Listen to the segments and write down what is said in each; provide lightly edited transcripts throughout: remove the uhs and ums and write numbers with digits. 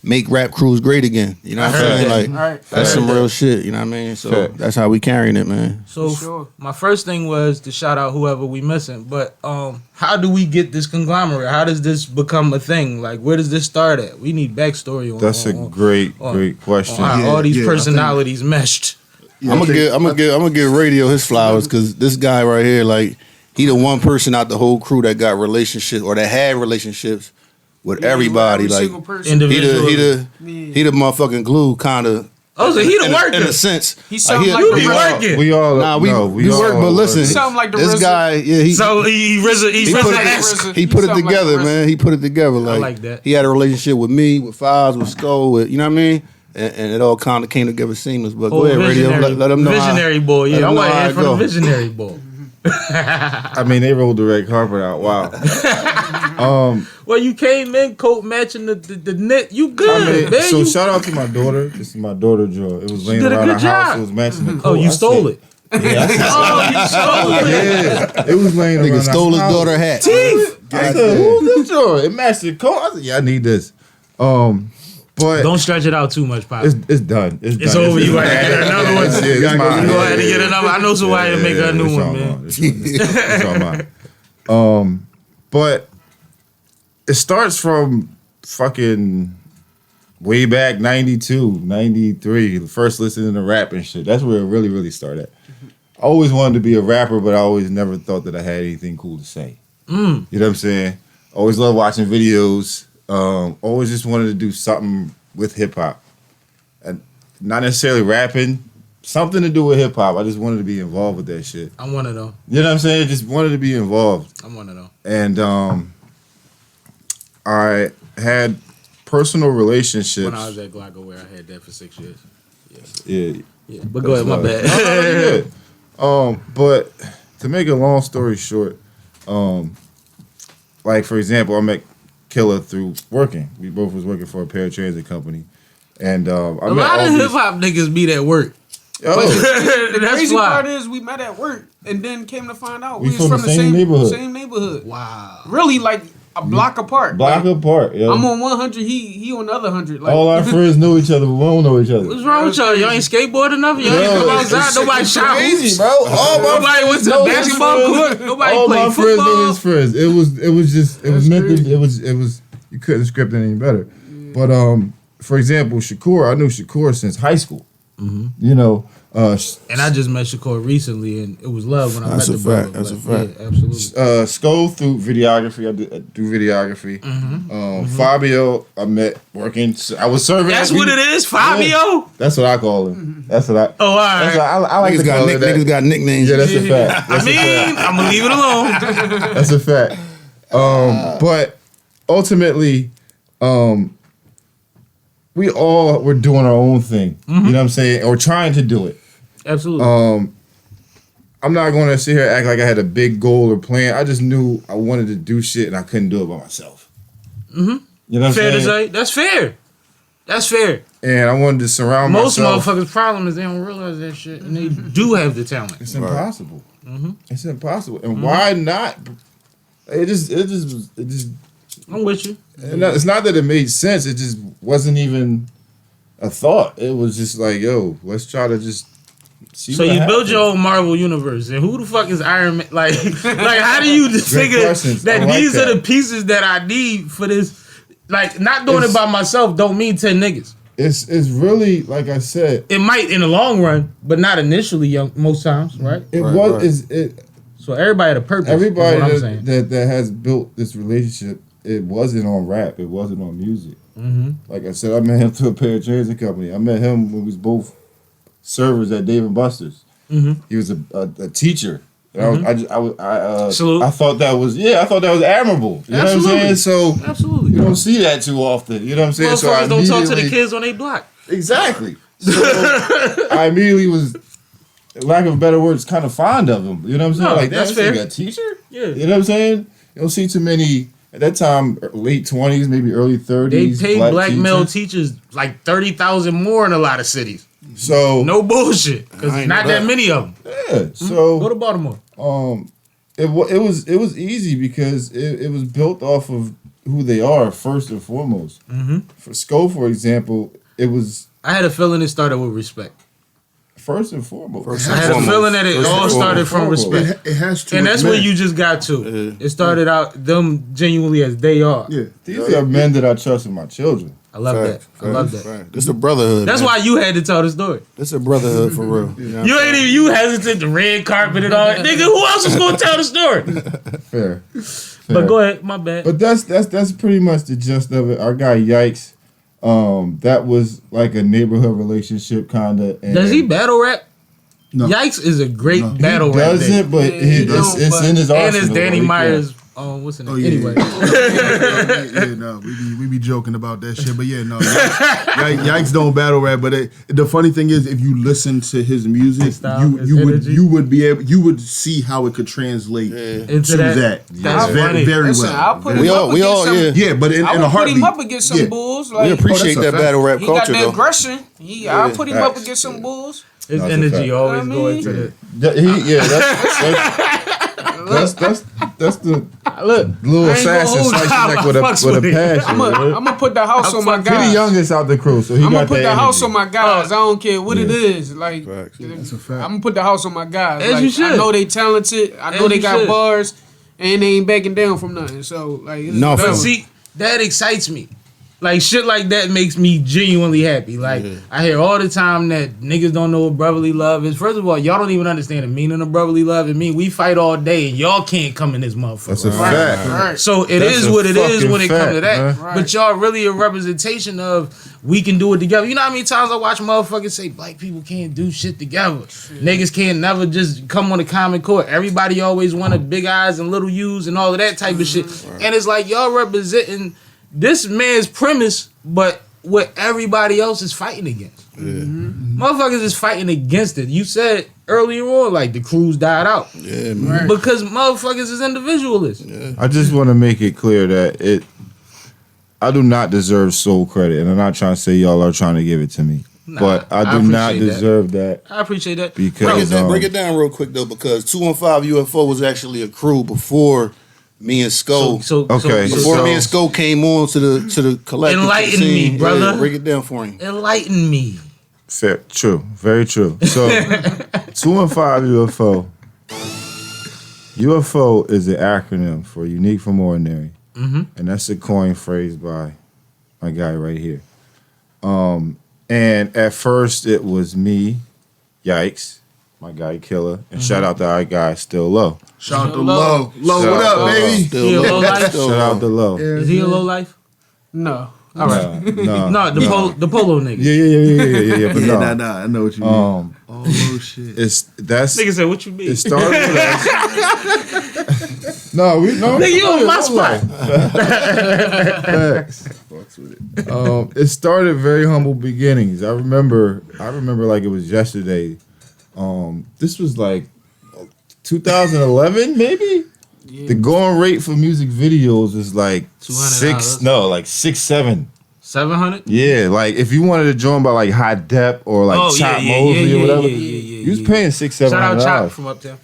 make rap crews great again. You know what I'm saying? Like that's some real shit. You know what I mean? So that's how we carrying it, man. So my first thing was to shout out whoever we missing, but how do we get this conglomerate? How does this become a thing? Like, where does this start at? We need backstory on. That's a great question. On how all these personalities meshed. I'm gonna give Radio his flowers because this guy right here, like, he the one person out the whole crew that got relationships or that had relationships with everybody. Like, he the motherfucking glue, kind of. Oh, so he the worker in a sense. He sound like we working. We work, but listen, he sound like this guy, he put it together, man. He put it together. Like that. He had a relationship with me, with Fives, with Skull, with, you know what I mean? And it all kind of came together seamless. But go ahead, Radio, let them know. Visionary boy, yeah. I want to hear from the visionary boy. I mean, they rolled the red carpet out. Wow. Well, you came in coat matching the knit. You good, man. So shout out to my daughter. This is my daughter, Joe. It was laying around our house. It was matching the coat. Oh, you stole it. Yeah. You stole it. Yeah. It was laying around. Nigga stole his daughter hat. Teeth. I said, who's this Joe? It matched the coat. I said, yeah, I need this. But don't stretch it out too much, Pop. It's done. It's done. Over. You gotta get another one. You go ahead and get another. I know somebody to make a new one, man. It's all mine. But it starts from fucking way back 92, 93. First listening to rap and shit. That's where it really, really started. I always wanted to be a rapper, but I always never thought that I had anything cool to say. You know what I'm saying? Always loved watching videos. Always just wanted to do something with hip hop, and not necessarily rapping, something to do with hip hop. I just wanted to be involved with that shit. I want to know. You know what I'm saying? Just wanted to be involved. I want to know. And I had personal relationships. When I was at Glocko, where I had that for 6 years. Yeah. But go ahead, my bad. But to make a long story short, like for example, I met Killer through working. We both was working for a paratransit company, and a lot of hip hop niggas be at work. The crazy part is we met at work, and then came to find out we was from the same neighborhood. Wow, really, like a block apart. Yeah. I'm on 100. He on the other 100. Like, all our friends know each other, but we don't know each other. What's wrong with y'all? Y'all ain't skateboard enough? Y'all ain't come outside? Nobody shot hoops, bro. Nobody went to the basketball court. Nobody played football. All my friends knew his friends. It was meant to. It was. You couldn't script it any better. But for example, Shakur, I knew Shakur since high school. You know. And I just met Shakur recently, and it was love when I met the brother. That's a fact. Yeah, absolutely. Skull through videography. I do videography. Fabio, I met working. I was serving. That's what it is, Fabio. Yeah. That's what I call him. That's what I. Oh, all right. I like to call it that. Niggas got nicknames. Yeah, that's a fact. I'm gonna leave it alone. That's a fact. But ultimately, we all were doing our own thing. You know what I'm saying, or trying to do it. Absolutely. I'm not going to sit here and act like I had a big goal or plan. I just knew I wanted to do shit and I couldn't do it by myself. You know what I'm saying? Fair to say. That's fair. That's fair. And I wanted to surround myself. Most motherfuckers' problem is they don't realize that shit, and they do have the talent. It's impossible. It's impossible. And why not? It just. I'm with you. And it's not that it made sense. It just wasn't even a thought. It was just like, yo, let's try to just. So you build your own Marvel universe, and who the fuck is Iron Man? Like how do you figure that these are the pieces that I need for this? Like, not doing it by myself don't mean 10 niggas. It's really, like I said, it might in the long run, but not initially. Most times, right? So everybody had a purpose. Everybody that has built this relationship, it wasn't on rap. It wasn't on music. Like I said, I met him through a paratransit company. I met him when we was both servers at Dave & Buster's. He was a teacher. I thought that was admirable. You know what I'm saying? So absolutely, you don't see that too often. You know what I'm saying? So I don't talk to the kids on their block. Exactly. So I immediately was, lack of better words, kind of fond of him. You know what I'm saying? No, like that's fair. A teacher. Yeah. You know what I'm saying? You don't see too many. At that time, late 20s, maybe early 30s. They paid black male teachers like $30,000 more in a lot of cities. So no bullshit, because not that many of them. Yeah. So go to Baltimore. It was easy because it was built off of who they are first and foremost. Mm-hmm. For Sko, for example, it was. I had a feeling it started with respect. First and foremost. I had a feeling that it all started from respect. It has to. And that's where you just got to. It started out them genuinely as they are. Yeah. These are men that I trust with my children. I love that. I love that. Right. This is a brotherhood. That's why you had to tell the story. This is a brotherhood for real. You ain't even you hesitant the red carpet and all that. Nigga, who else is gonna tell the story? Fair. But go ahead, my bad. But that's pretty much the gist of it. Our guy Yikes, that was like a neighborhood relationship kinda. Does he battle rap? No. Yikes is a great battle he rap. Doesn't, but it's in his arsenal. And it's Danny Myers. What's the name? Anyway. No, we be joking about that shit, but yeah, no. Yikes don't battle rap, but the funny thing is, if you listen to his music, you would see how it could translate into to that. That's very Listen, well. I'll put him up against some. Yeah, but in a put him heartbeat. up against some bulls. Like, We appreciate that battle rap he culture got the though. aggression. I'll put him up against some bulls. His That's a energy fact. always go into That's the look, little I ain't gonna assassin hold slice you. your neck with a passion. I'm gonna put the house on my He the guys. youngest out the crew, so he I'm got gonna put that the house energy. on my guys. I don't care what it is. Like, Facts. That's a fact. I'm gonna put the house on my guys. As Like, you should. I know they talented. I know As they you got should. bars, and they ain't backing down from nothing. So like, it's No, whatever. but see, that excites me. Like shit like that makes me genuinely happy. Like I hear all the time that niggas don't know what brotherly love is. First of all, y'all don't even understand the meaning of brotherly love. It mean we fight all day and y'all can't come in this motherfucker. That's a fact. Right. So it That's is a what it is fucking when it comes to fact, that. man. Right. But y'all really a representation of we can do it together. You know how many times I watch motherfuckers say black people can't do shit together. Niggas can't never just come on a common court. Everybody always wanted big eyes and little U's and all of that type of shit. And it's like y'all representing this man's premise, but what everybody else is fighting against. Motherfuckers is fighting against it. You said earlier on, like the crews died out. Yeah, man. Because motherfuckers is individualists. I just want to make it clear that I do not deserve soul credit, and I'm not trying to say y'all are trying to give it to me, Nah, but I do not appreciate that. deserve that I appreciate that. because Break it down real quick though, because 215 UFO was actually a crew before me and Sko. Okay. Before So- me and Sko came on to the collective Enlighten scene. me, brother. Yeah, break it down for him. Enlighten me. Fair, true, very true. So 215 UFO. UFO is an acronym for unique from ordinary, and that's a coined phrase by my guy right here. And at first it was me, Yikes, my guy Killer, and shout out to our guy Still Low. Shout out to Low. Low, Shout what out up, to baby? Still He a low. low life? Still Shout low. out to Low. Is he a low life? No. All right. No, The polo nigga. yeah. But no. Nah, I know what you mean. Oh, shit. That's Nigga said, what you mean? it started with us. No, Nigga, you on my spot. Facts. It started very humble beginnings. I remember like it was yesterday. This was like 2011, maybe. Yeah. The going rate for music videos is like $200. like 6, 7. 700? Yeah, like if you wanted to join by like High Dep or like Chop Mosley or whatever, you was paying $600, $700. Shout out Chop from Uptown.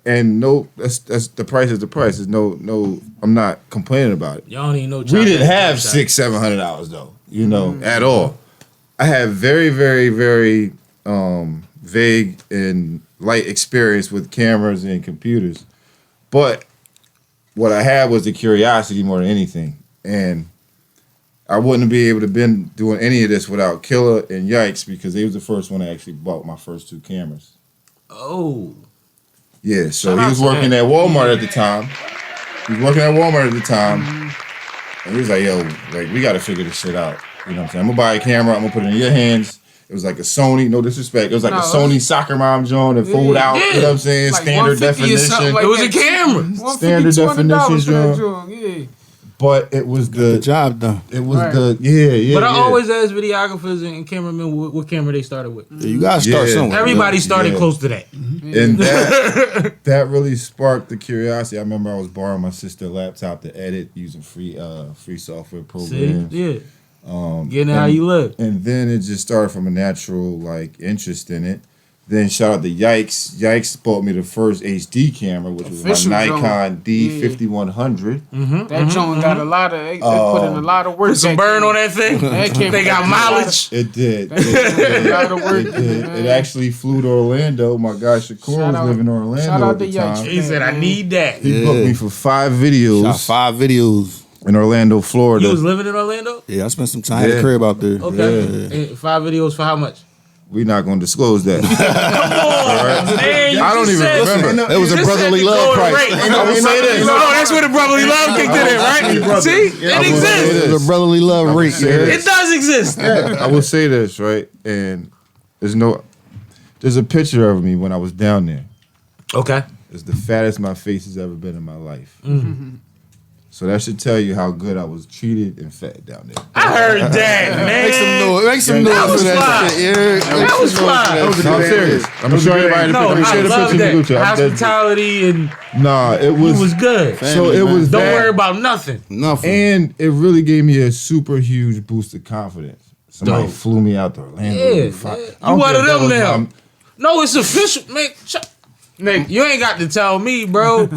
And no, that's the price is the price. There's no. I'm not complaining about it. Y'all don't even know Chop. We didn't have Chop. $600-700 though, you know, at all. I had very, very, very vague and light experience with cameras and computers, but what I had was the curiosity more than anything, and I wouldn't be able to been doing any of this without Killer and Yikes because they was the first one that actually bought my first 2 cameras. Oh. Yeah, so Shout he out was to working that. at Walmart at the time. And he was like, yo, like, we got to figure this shit out. You know what I'm saying? I'm going to buy a camera. I'm going to put it in your hands. It was like a Sony, no disrespect. It was like a Sony soccer mom joint that fold out. You know what I'm saying? Like Standard 150 or something definition. like It was a that. camera. $150, Standard $200 definition for that joint. joint, yeah. But it was The the, job done. it was Right. the, yeah. But I always ask videographers and cameramen what camera they started with. Yeah, you gotta start Yeah. somewhere. Everybody started Yeah. close to that. And that really sparked the curiosity. I remember I was borrowing my sister's laptop to edit using free software See? programs. Yeah. Getting how you live. And then it just started from a natural like interest in it. Then shout out to Yikes. Yikes bought me the first HD camera, which was Official my Nikon drone. D5100. That joint got a lot of. They put in a lot of work. Put some burn on that thing. They got mileage. It did. A lot of work. It did. It actually flew to Orlando. My guy Shakur was living in Orlando shout out at the to Yikes. time. He said, "I need that." He booked me for 5 videos. Shot 5 videos. In Orlando, Florida. You was living in Orlando? Yeah, I spent some time at the crib out there. Okay. And 5 videos for how much? We're not going to disclose that. Come on, man. I don't even remember. It was a brotherly love price. I will say this. No, that's where the brotherly love kicked in, right? See? It exists. It was a brotherly love rate. It does exist. I will say this, right? And there's a picture of me when I was down there. Okay. It's the fattest my face has ever been in my life. Mm-hmm. So that should tell you how good I was treated and fed down there. I heard that, man. Make some noise. That was for fly. shit. Yeah, That was fly. No, I'm serious. I'm gonna show everybody the No, picture. I Share the love picture in the group that. chat. Hospitality and Nah, it it was was good. so it was Don't that, worry about nothing. Nothing. and it really gave me a super huge boost of confidence. Somebody Dope. flew me out to Orlando. Yeah, I you don't one care of if that them was now. No, it's official. Man, Nick, you ain't got to tell me, bro.